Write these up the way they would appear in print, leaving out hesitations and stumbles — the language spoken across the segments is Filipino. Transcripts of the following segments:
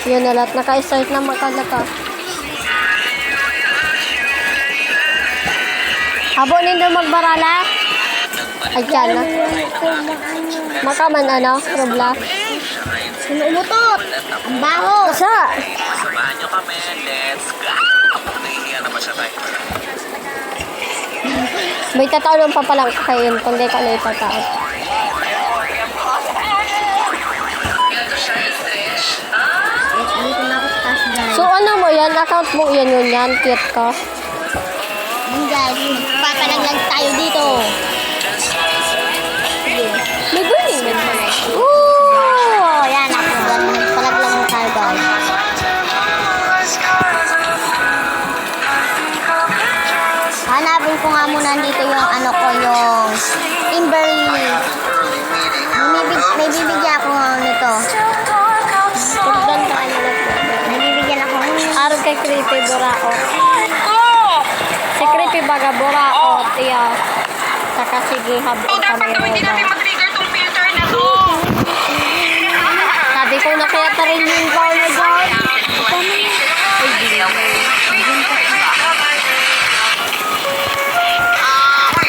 Yun na lahat. Naka-start na makalaka. Habo nindo magbarala? Ay, dyan na. Makaman ano? Roblox. Umutot! Ang baho! Sa? Samahan nyo kami. Let's go! Nahihiya naman siya tayo. May tataon pa palang kakain kung di ka na itataon. Dito na ako sa taas, guys. So ano mo yan? Account mo yan yun yan? Cute ka? Yun, guys. Papalaglag tayo dito. May burning din pala. Ooh! Yan, palaglag na tayo, guys. Hanapin ko nga muna dito yung ano ko, yung Timberly. May bibigyan ako nito. Pagdan ka ano na po. May bibigyan ako. Aron kay Creepy Buraot. Si Creepy Baga Buraot. Iya. Saka sige habang kami roba. filter na to. Sabi ko na kaya ta rin yung call na dyan.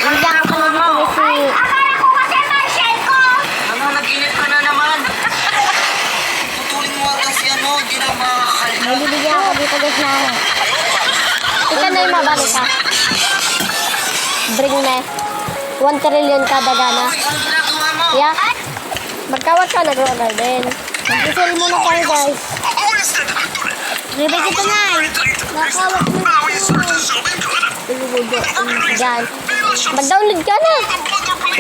Bibigyan ko pala dito kasi Ano, nag-init ka na naman. Putulin mo kasi ano, di na makakalimutan. may bibigyan ako dito guys na ano. Ika na yung mabalik ka. Bring me. 1 trillion kada gana. Uy, ano ginagawa mo? Yeah. Magkawat ka nag-roller din. Mag-isel muna tayo guys. Bibig ito na eh. Nakawat mo. Yan. Mag-download ka na.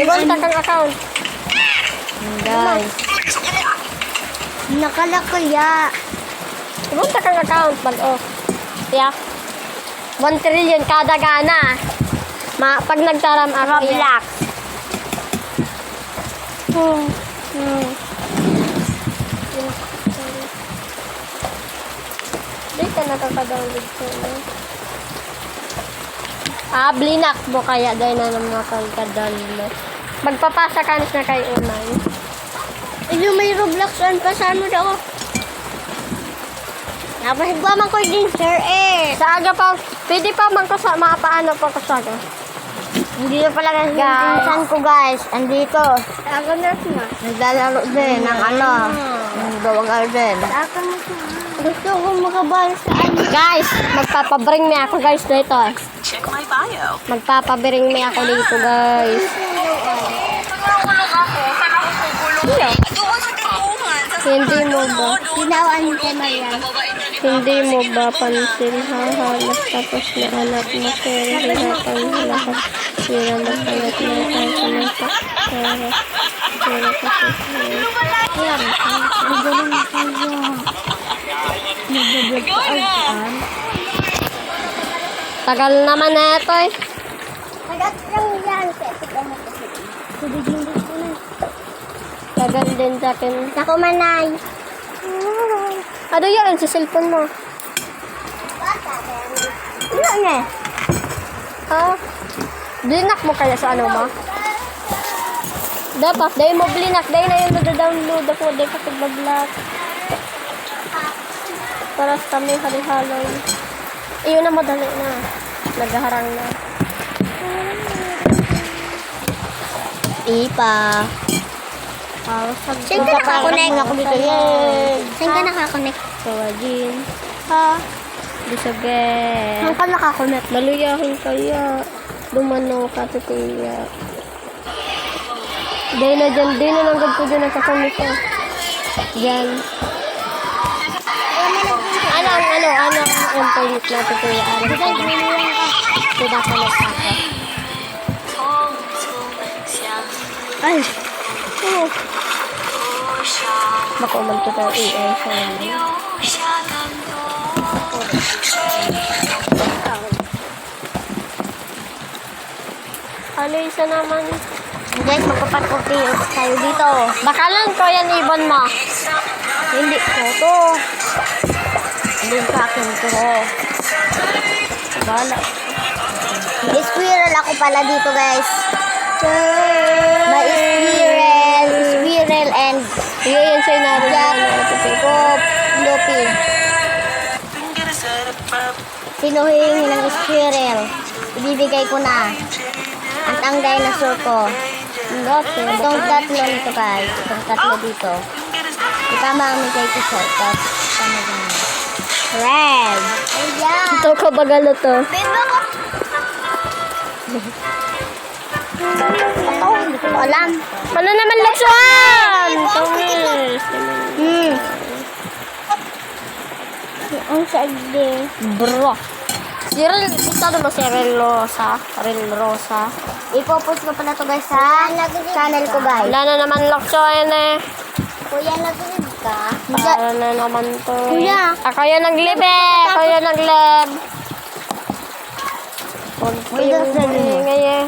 Ibonta kang account. Guys. Nakalakaya. Ibonta kang account. Mag-off. Yeah. 1 trillion kada gana. Pag nagtaram ako Roblox. Di ka nakaka-download ko. Blinak mo kaya dahil na naman nakaka-download. Magpapasa ka na kay Unay. Yung may Roblox on pa sa ano daw. Napahigwa man ko din sir eh. Sa aga pa, pwede pa man ko sa mapaano pa ko sa aga. Hindi na pala kasi Guys. yung pinsan ko guys. Andito. Aga na siya. Naglalaro din ng ano. Ng gawang garden. Aga na siya. Gusto ko makabal sa ano. Guys, magpapabring me ako guys dito. Check my bio. Magpapabring me ako dito guys. Nakakulong ako. Saan ako kukulong? Doon sa tinungan. Hindi mo ba? Ginawan ni Marian. Hindi mo ba pansin hahanap tapos na anak mo pero hirapan lahat. Sira magpalat na tayo sa mata. Pero kasi Yan. Ang galing tayo. Nagbablog ka alsaan. tagal naman na ito eh. Magat lang yan. Tubigin din ko na. Tagal din sa akin. Ako manay. Ano yan sa cellphone mo? Ano na? Ha? Blinak mo kaya sa ano mo? Dapat, dahil mo blinak. Dahil na yung nada-download ako. Dahil kapag mag-block. Para sa kami hali-haloy. Iyon na madali na. Naghaharang na. Ipa. Saan ka nakakonect? Ako dito yan. Saan ka nakakonect? So, Jin. Ha? Bisabe. Saan ka nakakonect? Maluyahin kaya. Dumano ka, titiya. Dahil na dyan. Dahil na langgad ko dyan nakakonect ko. Dyan. Ano ang internet na titiya? Ano ka ba? Tidak ka nagpapa. Ay! Oh. Baka man kita AI sa naman. Ano isa naman? Guys, magpapaputi tayo dito. Bakalan ko yan ibon mo. Hindi ko to. Hindi sa akin to. Bala. May squirrel ako pala dito guys. May squirrel and Iyan sa'yo naroon Jack, yan. Pop, Luffy. Sino hihingi ng squirrel? Ibibigay ko na. At ang dinosaur ko. Itong tatlo nito guys. Itong tatlo dito. Itama ang may kay Tisol. Tapos, tama dyan. Red. Ayan. Ito kabagalo to. Bimbo ko. Ito, hindi ko alam. Ano naman laksan? Tungis. Ang sagdi. Bro. Cyril, ito naman si Rosa. Rosa. Ipopost ko pala to guys sa channel ko guys. Wala na naman laksan eh. Kuya, nagulid ka? Para na naman to. Kuya. Ako yung naglib eh. Ako yung naglib. Uy, dapat na Ngayon.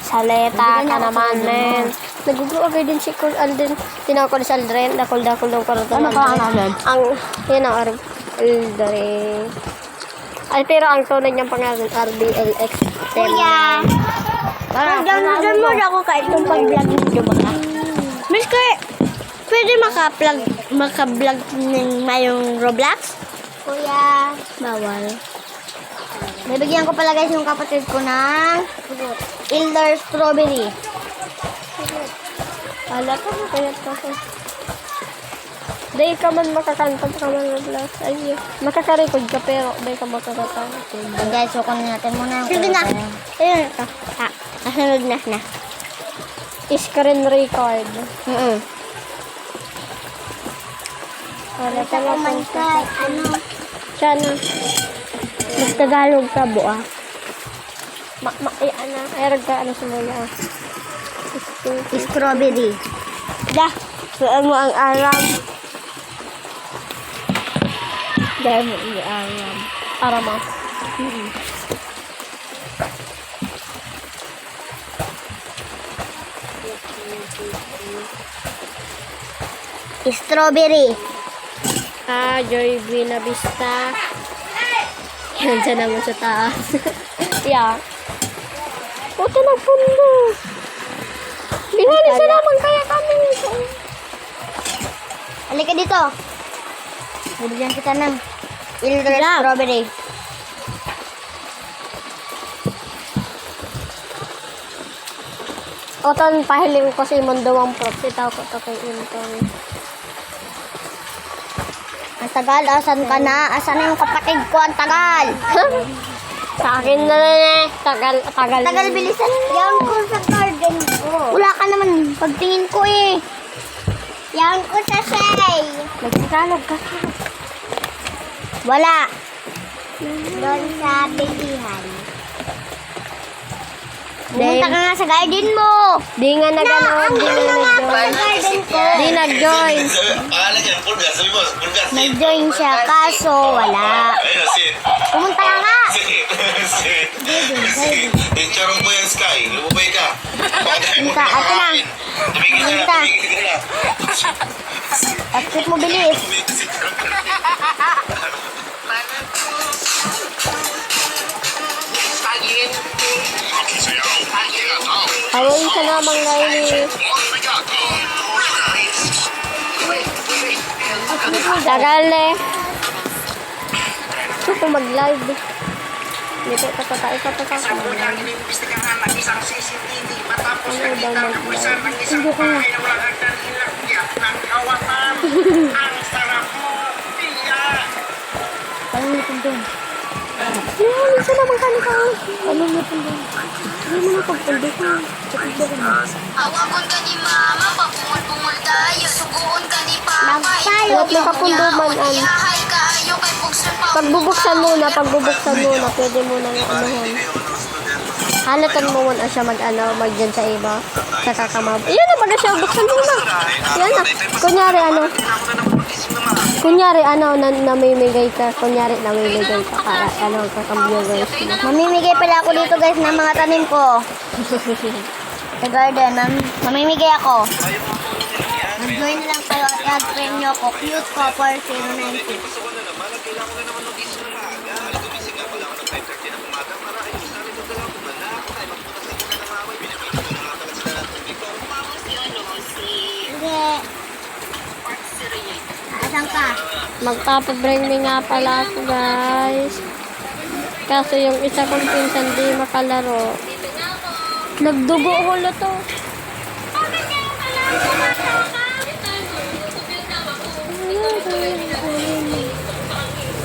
Saleta ka naman, men. Nag-grow din si Kul Alden. Tinawag ko si Aldrin. Dakol-dakol daw ko rin. Ano ka ang Alden? Ang, yan ang Aldrin. Ay, pero ang tunay niyang pangalan, RBLX. Kuya. Downloadan mo na ako kahit yung pag-vlog nyo ba ka? Miss ko pwede maka-vlog ng mayong Roblox? Kuya. Bawal. Nabigyan ko pala guys yung kapatid ko ng Elder Strawberry. Wala ka mo kaya to. Day ka man makakanta ka man Roblox. Ay, makakarecord ka pero day ka makakanta. And guys, so kunin natin muna yung sige na. Ayun ito. Nasunod na. Screen record. Wala ka Oh my na. God. Ano? Sana. Magtagalog ka buha. Ano, ayarag ka, ano sa mga. Strawberry. Da, saan mo ang alam? Dahil mo ang alam. Para mo. Strawberry. Joy Buena Vista. Yan, dyan naman sa taas. Yeah. Puto na pundo. Bihali sa naman kaya kami. Halika dito. Bibigyan kita ng Elder Strawberry. Oton, pahiling ko si Mondowang Props. Itaw ko ito kay Inton. Ang tagal, asan ka na? Asan na yung kapatid ko? Ang tagal. Sa akin na lang eh. Tagal. Tagal, bilisan mo. Yan ko sa garden ko. Wala ka naman. Pagtingin ko eh. Yan ko sa say. Nagtagalog ka. Wala. Doon sa bilihan. Pumunta ka nga sa garden mo. Di nga nag-ano. Di nga nag-join. Garden ko. Di nag-join. Pangalan niya, Pulgas. Sabi mo, Pulgas. Nag-join siya, kaso wala. Ayun, si. Pumunta ka nga. Yung charong mo yan, Sky. Lumubay ka. Baka dahil mo Punta, ato na. nakakain. Tumigil ka na, Punta. tumigil ka na. Exit mo bilis. Away ka naman ngayon. Tagal eh. Gusto ko mag-live. Dito, katatay ka pa ka. Ano daw mag-live? Hindi ko nga. Ano nito doon? Yeah, minsan naman kami ka. Ano mo ito doon? Hindi mo na pagpuldo ko. Awakon ka ni mama, pagpungol-pungol tayo. Suguon ka ni papa. Huwag nakapunduman. Iyahay ka ayo kay buksan pa. Pagbubuksan muna, pwede muna yung anuhon. Halatan mo muna siya mag-dyan sa iba. Sa kakamab. Iyan na, baga siya, buksan muna. Yan na. Kunyari, namimigay ka. Kunyari, namimigay ka. Para, kakambiyogers mo. Mamimigay pala ako dito guys ng mga tanim ko. Sa garden, mamimigay ako. Mag-join na lang kayo at i-add nyo ako. Cute Copper 096. Hindi. Asan ka? Magpapabrainy nga pala ako, guys. Kaso yung isa kong pinsan di makalaro. Nagdugo holo to.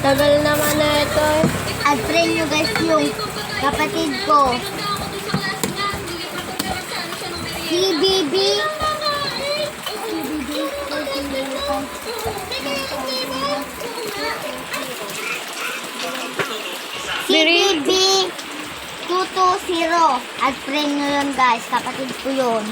Tagal naman na ito eh. At friend nyo guys yung kapatid ko. Si Bibi. Si Bibi 220. At friend nyo yun guys. Kapatid ko yun.